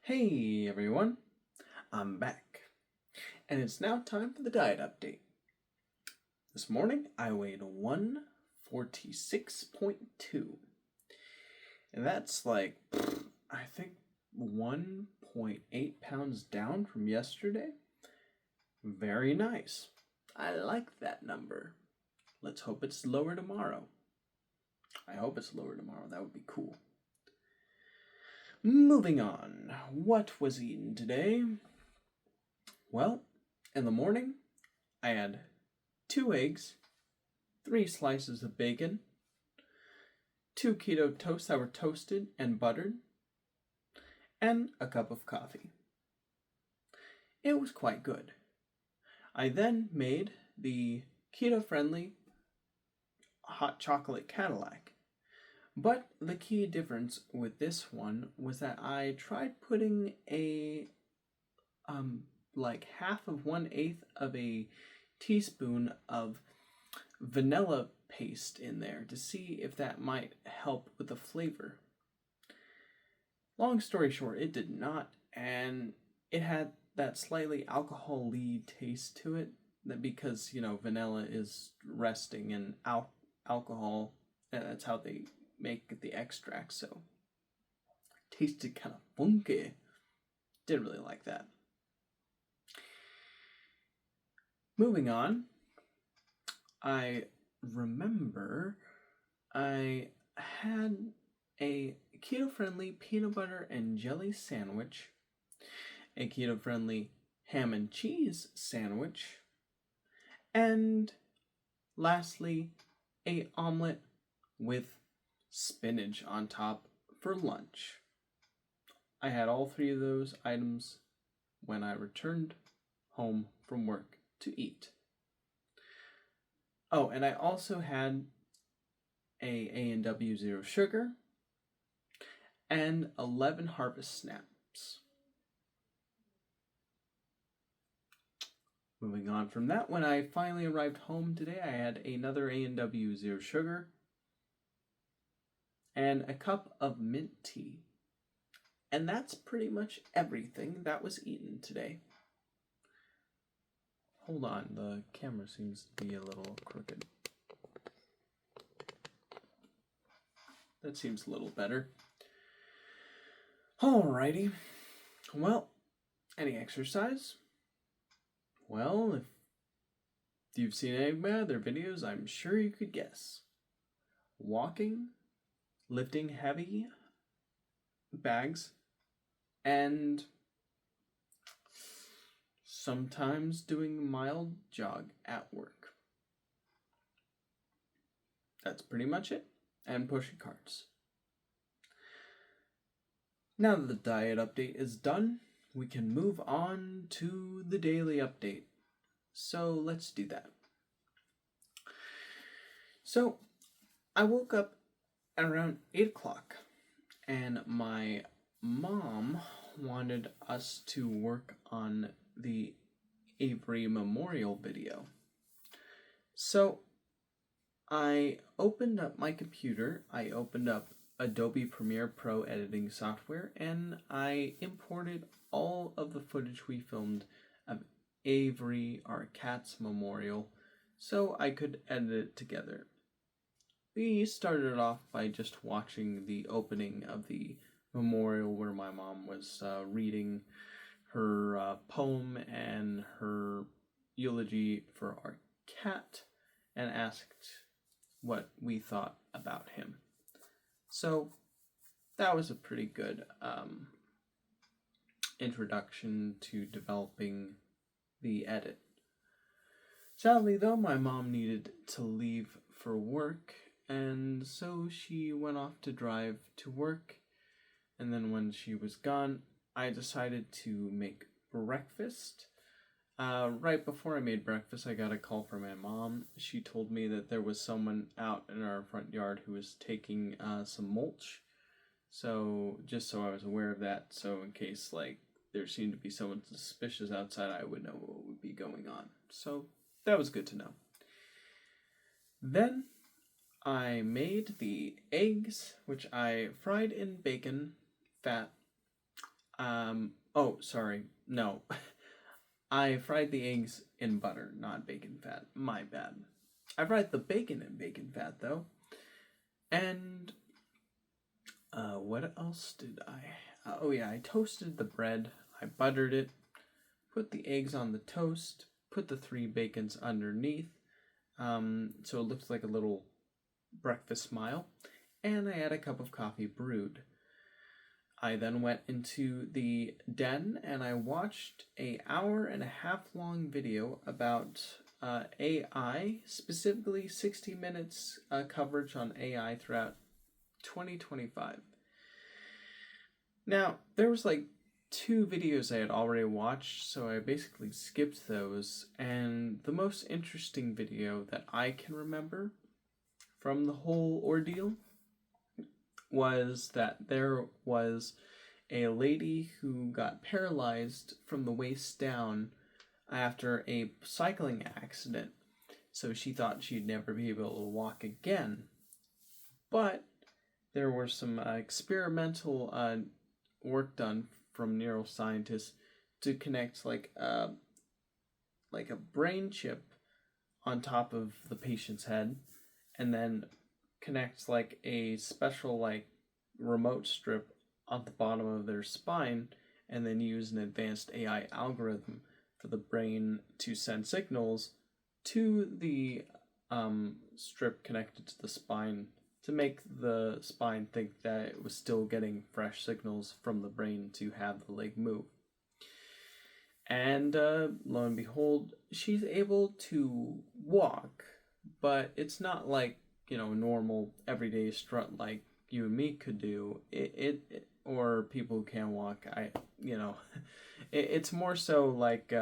Hey everyone, I'm back, and it's now time for the diet update. This morning I weighed 146.2, and that's I think 1.8 pounds down from yesterday. Very nice. I like that number. Let's hope it's lower tomorrow. I hope it's lower tomorrow, that would be cool. Moving on, what was eaten today? Well, in the morning, I had 2 eggs, 3 slices of bacon, 2 keto toasts that were toasted and buttered, and a cup of coffee. It was quite good. I then made the keto-friendly hot chocolate Cadillac. But the key difference with this one was that I tried putting a half of 1/8 of a teaspoon of vanilla paste in there to see if that might help with the flavor. Long story short, it did not, and it had that slightly alcohol-y taste to it, that because, vanilla is resting in alcohol, and that's how they make the extract, so it tasted kind of funky. Didn't really like that. Moving on, I remember I had a keto-friendly peanut butter and jelly sandwich, a keto-friendly ham and cheese sandwich, and lastly, a omelet with spinach on top for lunch. I had all 3 of those items when I returned home from work to eat. Oh, and I also had A&W Zero Sugar and 11 Harvest Snaps. Moving on from that, when I finally arrived home today, I had another A&W Zero Sugar and a cup of mint tea. And that's pretty much everything that was eaten today. Hold on, the camera seems to be a little crooked. That seems a little better. Alrighty. Well, any exercise? Well, if you've seen any of my other videos, I'm sure you could guess. Walking, lifting heavy bags, and sometimes doing a mild jog at work. That's pretty much it. And pushing carts. Now that the diet update is done, we can move on to the daily update. So let's do that. So I woke up at around 8 o'clock, and my mom wanted us to work on the Avery memorial video. So I opened up my computer, I opened up Adobe Premiere Pro editing software, and I imported all of the footage we filmed of Avery, our cat's memorial, so I could edit it together. We started off by just watching the opening of the memorial where my mom was reading her poem and her eulogy for our cat, and asked what we thought about him. So that was a pretty good introduction to developing the edit. Sadly though, my mom needed to leave for work, and so she went off to drive to work, and then when she was gone, I decided to make breakfast. Right before I made breakfast, I got a call from my mom. She told me that there was someone out in our front yard who was taking some mulch. So, just so I was aware of that, so in case, there seemed to be someone suspicious outside, I would know what would be going on. So, that was good to know. Then, I made the eggs, which I fried in bacon fat. Oh, sorry. No. I fried the eggs in butter, not bacon fat. My bad. I fried the bacon in bacon fat, though. And, what else did I... oh, yeah, I toasted the bread. I buttered it. Put the eggs on the toast. Put the 3 bacons underneath. So it looks like a little breakfast smile. And I had a cup of coffee brewed. I then went into the den and I watched an hour and a half long video about AI, specifically 60 minutes coverage on AI throughout 2025. Now, there was like 2 videos I had already watched, so I basically skipped those, and the most interesting video that I can remember from the whole ordeal was that there was a lady who got paralyzed from the waist down after a cycling accident. So she thought she'd never be able to walk again. But there were some experimental work done from neuroscientists to connect like a brain chip on top of the patient's head, and then connects like a special like remote strip on the bottom of their spine, and then use an advanced AI algorithm for the brain to send signals to the strip connected to the spine to make the spine think that it was still getting fresh signals from the brain to have the leg move. And lo and behold, she's able to walk, but it's not like, normal everyday strut like you and me could do. It or people who can't walk. It's more so like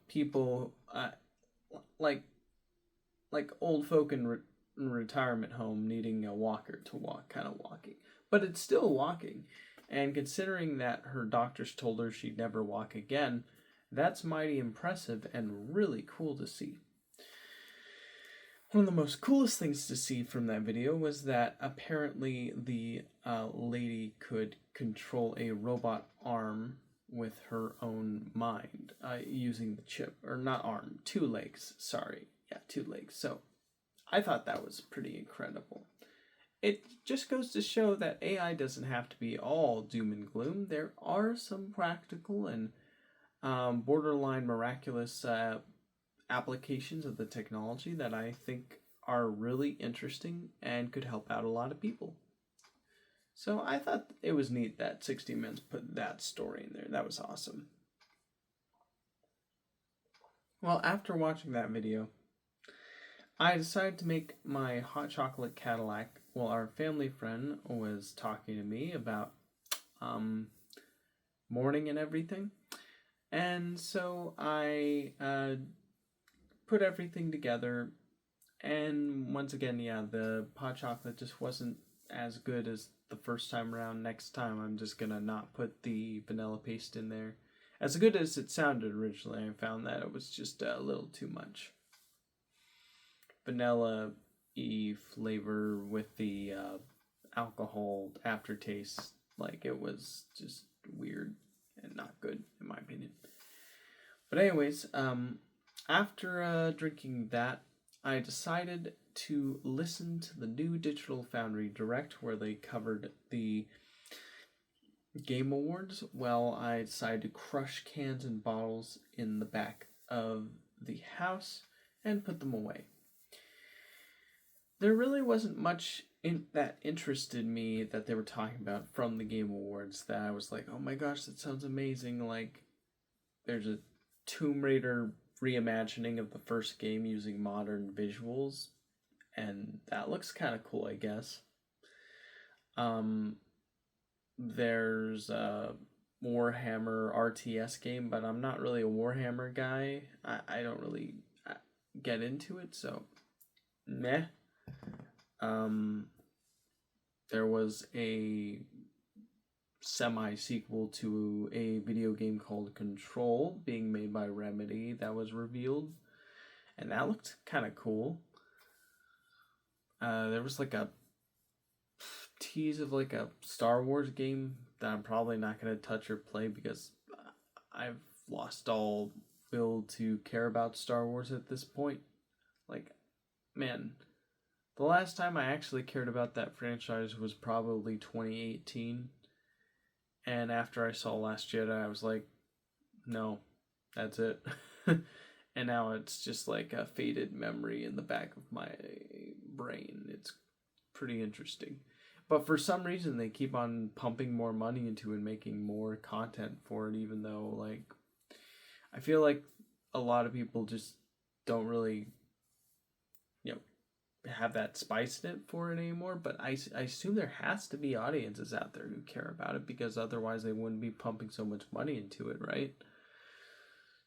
people like old folk in retirement home needing a walker to walk, kind of walking, but it's still walking. And considering that her doctors told her she'd never walk again, that's mighty impressive and really cool to see. One of the most coolest things to see from that video was that apparently the lady could control a robot arm with her own mind using the chip. Or not arm, 2 legs. Sorry. Yeah, 2 legs. So I thought that was pretty incredible. It just goes to show that AI doesn't have to be all doom and gloom. There are some practical and borderline miraculous applications of the technology that I think are really interesting and could help out a lot of people. So I thought it was neat that 60 Minutes put that story in there. That was awesome. Well, after watching that video, I decided to make my hot chocolate Cadillac. Well, our family friend was talking to me about mourning and everything. And so I put everything together, and once again, the hot chocolate just wasn't as good as the first time around. Next time I'm just gonna not put the vanilla paste in there. As good as it sounded originally, I found that it was just a little too much vanilla-y flavor with the alcohol aftertaste. Like, it was just weird and not good in my opinion. But anyways, after drinking that, I decided to listen to the new Digital Foundry Direct where they covered the Game Awards. Well, I decided to crush cans and bottles in the back of the house and put them away. There really wasn't much that interested me that they were talking about from the Game Awards that I was like, oh my gosh, that sounds amazing. Like, there's a Tomb Raider reimagining of the first game using modern visuals, and that looks kind of cool, I guess. There's a Warhammer RTS game, but I'm not really a Warhammer guy. I don't really get into it, so meh. There was a semi-sequel to a video game called Control being made by Remedy that was revealed, and that looked kind of cool. There was like a tease of like a Star Wars game that I'm probably not going to touch or play because I've lost all will to care about Star Wars at this point. Like, man, the last time I actually cared about that franchise was probably 2018. And after I saw Last Jedi, I was like, no, that's it. And now it's just like a faded memory in the back of my brain. It's pretty interesting. But for some reason, they keep on pumping more money into it and making more content for it, even though, like, I feel like a lot of people just don't really, have that spice in it for it anymore. But I assume there has to be audiences out there who care about it because otherwise they wouldn't be pumping so much money into it, right?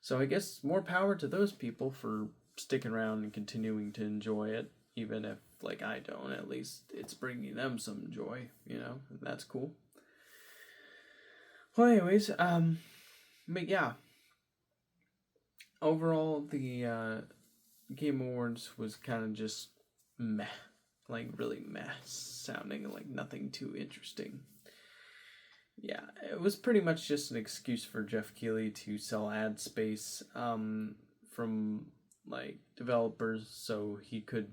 So I guess more power to those people for sticking around and continuing to enjoy it, even if, like, I don't. At least it's bringing them some joy, and that's cool. Well, anyways, but yeah, overall the Game Awards was kind of just meh, like really meh sounding, like nothing too interesting. Yeah, it was pretty much just an excuse for Jeff Keighley to sell ad space from like developers so he could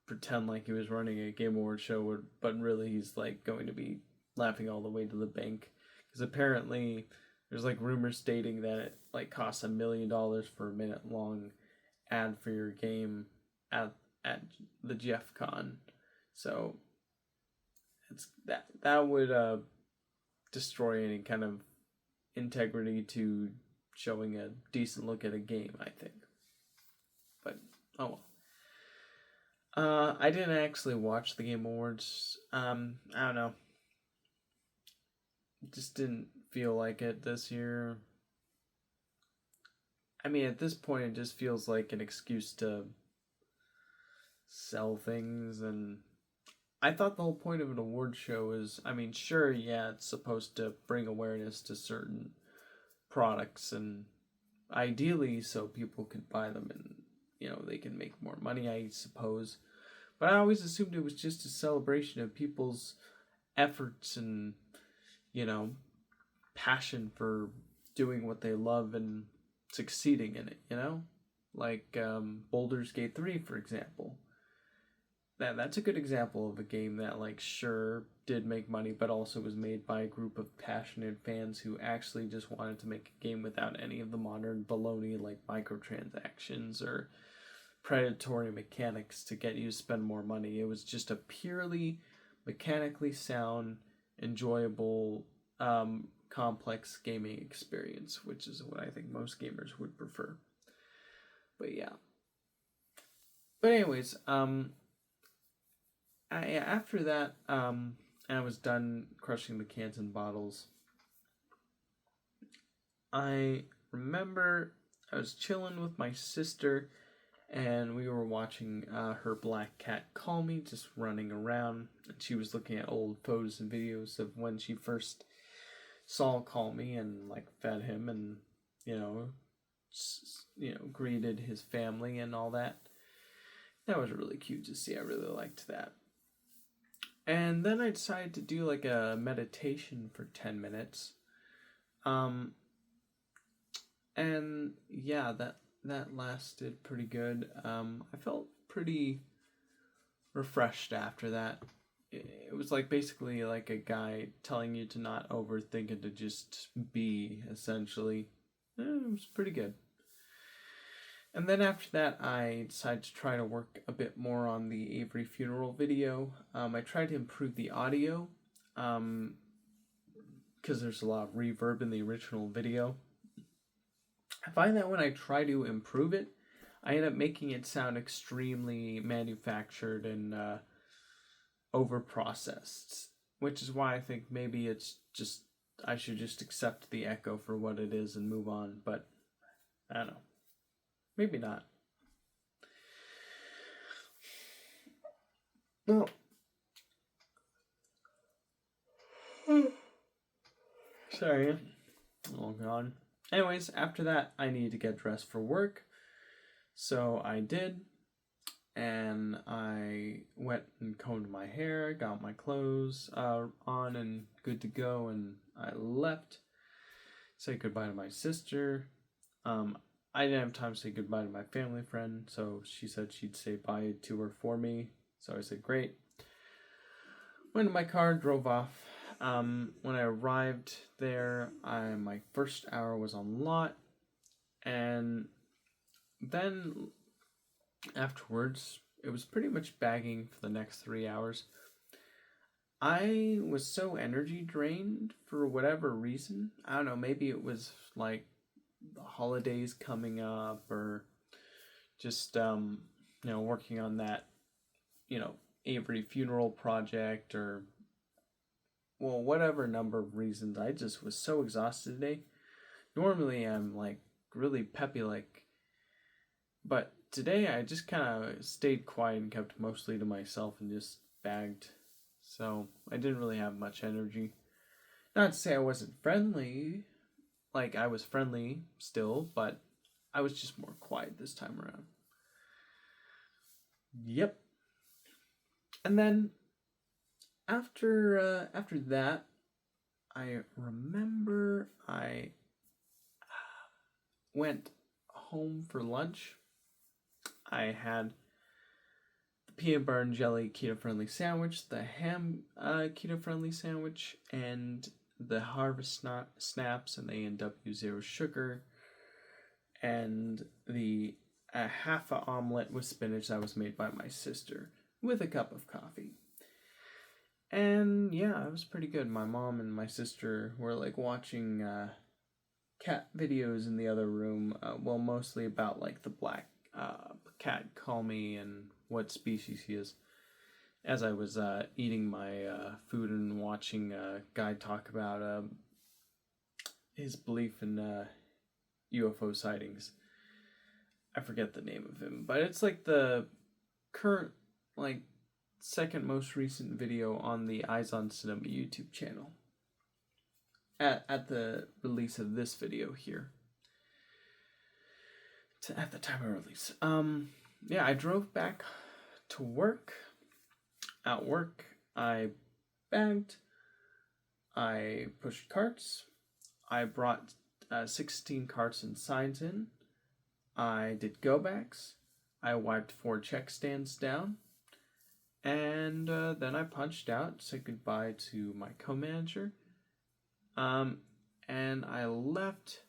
pretend like he was running a Game Awards show, but really he's like going to be laughing all the way to the bank because apparently there's like rumors stating that it like costs $1 million for a minute long ad for your game at the Jeff Con. So it's that would destroy any kind of integrity to showing a decent look at a game, I think. But oh well. I didn't actually watch the Game Awards. I don't know. Just didn't feel like it this year. I mean, at this point, it just feels like an excuse to sell things, and I thought the whole point of an award show is, I mean, sure, yeah, it's supposed to bring awareness to certain products, and ideally so people could buy them and, they can make more money, I suppose. But I always assumed it was just a celebration of people's efforts and, passion for doing what they love and succeeding in it, like Baldur's Gate 3, for example. That's a good example of a game that, like, sure did make money, but also was made by a group of passionate fans who actually just wanted to make a game without any of the modern baloney like microtransactions or predatory mechanics to get you to spend more money. It was just a purely mechanically sound, enjoyable, complex gaming experience, which is what I think most gamers would prefer. But yeah. But anyways, after that, I was done crushing the cans and bottles. I remember I was chilling with my sister, and we were watching her black cat Call Me, just running around. And she was looking at old photos and videos of when she first saw Call Me and like fed him, and greeted his family and all that. That was really cute to see. I really liked that. And then I decided to do like a meditation for 10 minutes. And yeah, that lasted pretty good. I felt pretty refreshed after that. It was like basically like a guy telling you to not overthink and to just be, essentially. It was pretty good. And then after that, I decided to try to work a bit more on the Avery funeral video. I tried to improve the audio, because there's a lot of reverb in the original video. I find that when I try to improve it, I end up making it sound extremely manufactured and over-processed, which is why I think maybe I should just accept the echo for what it is and move on, but I don't know. Maybe not. Well, sorry. Oh god. Anyways, after that, I needed to get dressed for work. So I did. and I went and combed my hair, got my clothes on and good to go, and I left. Say goodbye to my sister. I didn't have time to say goodbye to my family friend, so she said she'd say bye to her for me. So I said, great. Went in my car, drove off. When I arrived there, my first hour was on lot, and then afterwards, it was pretty much bagging for the next 3 hours. I was so energy drained for whatever reason. I don't know, maybe it was like the holidays coming up, or just working on that Avery funeral project, or whatever number of reasons. I just was so exhausted today. Normally I'm like really peppy, but today I just kind of stayed quiet and kept mostly to myself and just bagged. So I didn't really have much energy. Not to say I wasn't friendly. Like, I was friendly still, but I was just more quiet this time around. Yep. And then after that, I remember I went home for lunch. I had the peanut butter and jelly keto-friendly sandwich, the ham keto-friendly sandwich, and the Harvest Snaps and the A&W Zero Sugar, and the half a omelet with spinach that was made by my sister, with a cup of coffee. And yeah, it was pretty good. My mom and my sister were like watching cat videos in the other room, mostly about like the black cat, call me, and what species he is, as I was eating my food and watching a guy talk about his belief in UFO sightings. I forget the name of him, but it's like the current, like, second most recent video on the Eyes on Cinema YouTube channel at the release of this video here, at the time of release. Yeah, I drove back to work. At work, I bagged, I pushed carts, I brought 16 carts and signs in, I did go-backs, I wiped 4 check stands down, and then I punched out, said goodbye to my co-manager, and I left.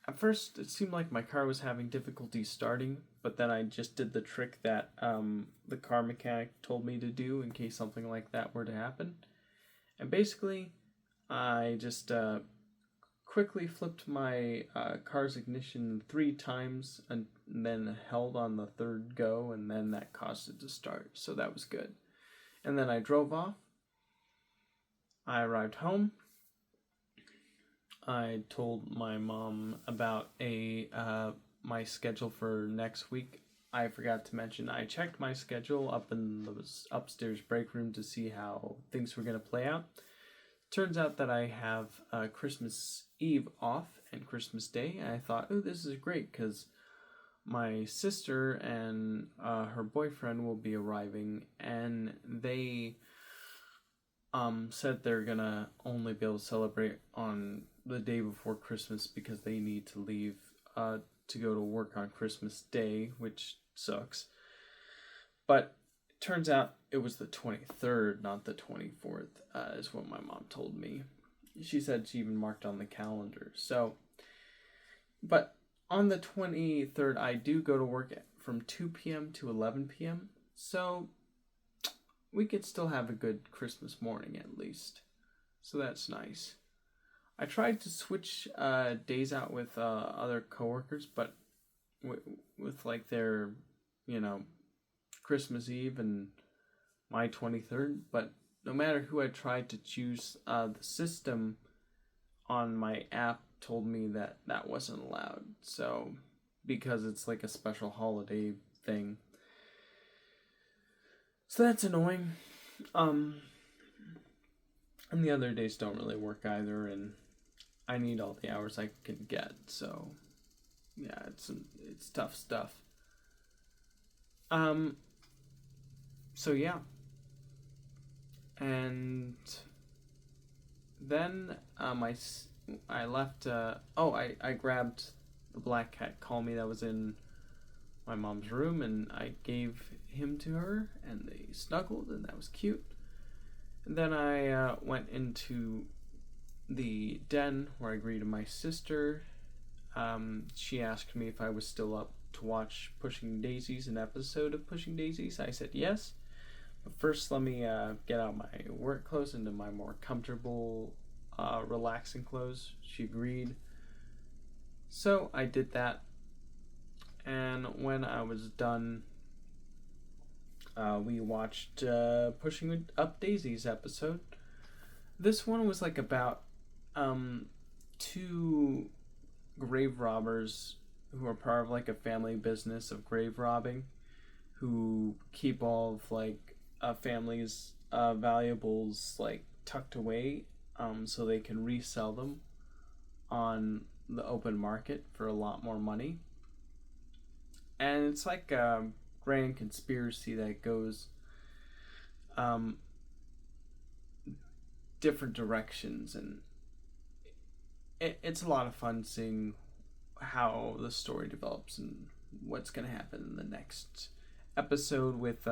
At first, it seemed like my car was having difficulty starting, but then I just did the trick that the car mechanic told me to do in case something like that were to happen. And basically, I just quickly flipped my car's ignition 3 times and then held on the third go, and then that caused it to start. So that was good. And then I drove off. I arrived home. I told my mom about my schedule for next week. I forgot to mention I checked my schedule up in the upstairs break room to see how things were going to play out. Turns out that I have Christmas Eve off and Christmas Day, and I thought, oh, this is great because my sister and her boyfriend will be arriving, and they said they're gonna only be able to celebrate on the day before Christmas because they need to leave to go to work on Christmas Day, which sucks. But it turns out it was the 23rd, not the 24th, is what my mom told me. She said she even marked on the calendar. So, but on the 23rd, I do go to work from 2 p.m. to 11 p.m. So we could still have a good Christmas morning at least. So that's nice. I tried to switch days out with other coworkers, but with like their, Christmas Eve and my 23rd. But no matter who I tried to choose, the system on my app told me that that wasn't allowed. So, because it's like a special holiday thing. So that's annoying. And the other days don't really work either, and I need all the hours I can get. So, yeah, it's tough stuff. Um. So yeah, and then I left. I grabbed the black cat Call Me that was in my mom's room, and I gave him to her, and they snuggled, and that was cute. And then I went into the den where I greeted my sister. She asked me if I was still up to watch Pushing Daisies, an episode of Pushing Daisies. I said yes. But first, let me get out my work clothes into my more comfortable, relaxing clothes. She agreed. So I did that. And when I was done, we watched Pushing Up Daisies episode. This one was like about two grave robbers who are part of like a family business of grave robbing, who keep all of like a family's valuables like tucked away, so they can resell them on the open market for a lot more money. And it's like a grand conspiracy that goes different directions, and it's a lot of fun seeing how the story develops and what's going to happen in the next episode with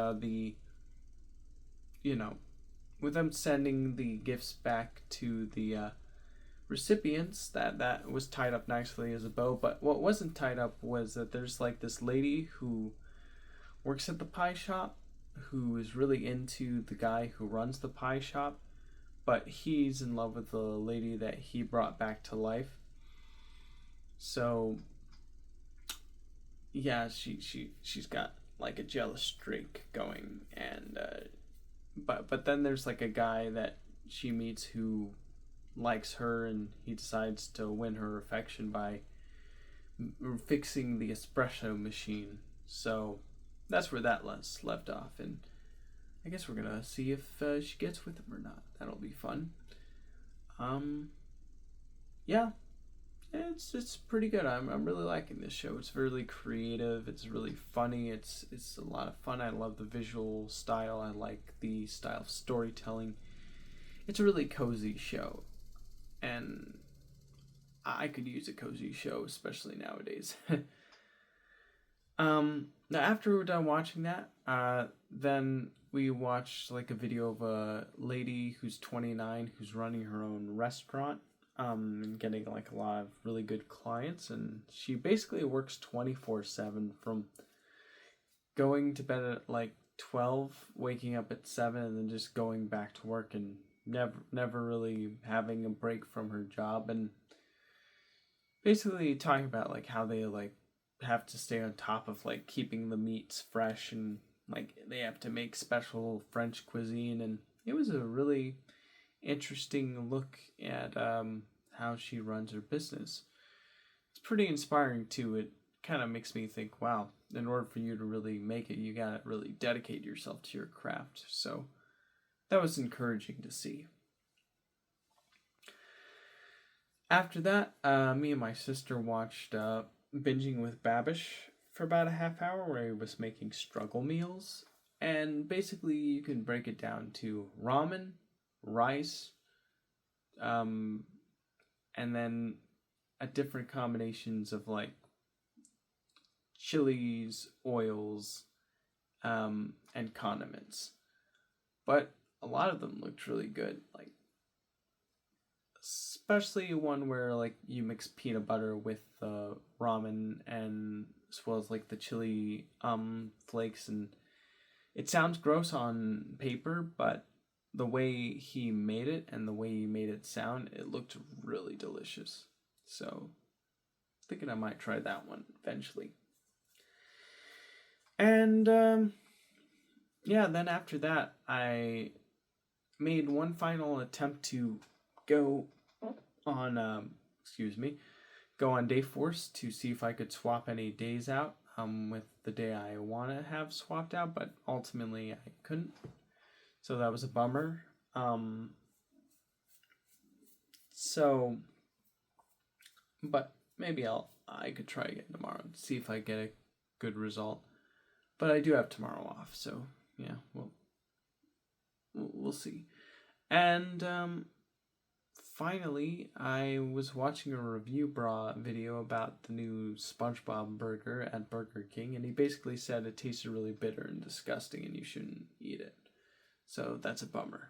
with them sending the gifts back to the recipients. That was tied up nicely as a bow, but what wasn't tied up was that there's like this lady who works at the pie shop who is really into the guy who runs the pie shop, but he's in love with the lady that he brought back to life. So yeah, she's got like a jealous streak going, and but then there's like a guy that she meets who likes her, and he decides to win her affection by fixing the espresso machine. So that's where that left off, and I guess we're gonna see if she gets with him or not. That'll be fun. Yeah, it's pretty good. I'm really liking this show. It's really creative. It's really funny. It's a lot of fun. I love the visual style. I like the style of storytelling. It's a really cozy show, and I could use a cozy show, especially nowadays. Now after we're done watching that, then we watched like a video of a lady who's 29 who's running her own restaurant, and getting like a lot of really good clients, and she basically works 24/7, from going to bed at like 12, waking up at 7, and then just going back to work, and never really having a break from her job, and basically talking about like how they like have to stay on top of like keeping the meats fresh, and like they have to make special French cuisine, and it was a really interesting look at how she runs her business. It's pretty inspiring too. It kind of makes me think, wow, in order for you to really make it, you gotta really dedicate yourself to your craft. So that was encouraging to see. After that, me and my sister watched Binging with Babish for about a half hour, where he was making struggle meals. And basically, you can break it down to ramen, rice, and then different combinations of like chilies, oils, and condiments. But a lot of them looked really good, like especially one where like you mix peanut butter with ramen, and as well as like the chili flakes, and it sounds gross on paper, but the way he made it and the way he made it sound, it looked really delicious. So thinking I might try that one eventually. And yeah, then after that I made one final attempt to go on go on Dayforce to see if I could swap any days out with the day I want to have swapped out, but ultimately I couldn't. So that was a bummer. But maybe I could try again tomorrow and see if I get a good result. But I do have tomorrow off, so yeah, we'll see. And finally, I was watching a review video about the new SpongeBob burger at Burger King, and he basically said it tasted really bitter and disgusting, and you shouldn't eat it. So that's a bummer.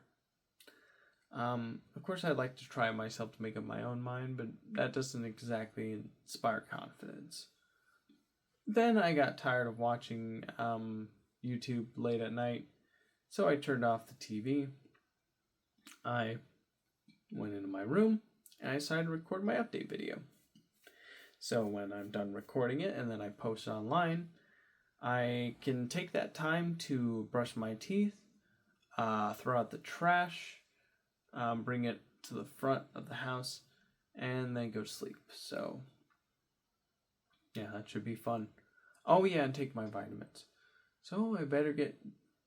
Of course, I'd like to try myself to make up my own mind, but that doesn't exactly inspire confidence. Then I got tired of watching YouTube late at night, so I turned off the TV. I went into my room and I decided to record my update video. So when I'm done recording it and then I post it online, I can take that time to brush my teeth, throw out the trash, bring it to the front of the house, and then go to sleep. So yeah, that should be fun. Oh yeah, and take my vitamins. So I better get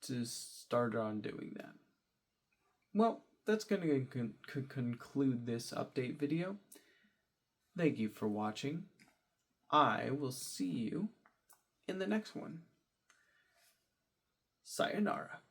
to start on doing that. Well, that's going to conclude this update video. Thank you for watching. I will see you in the next one. Sayonara.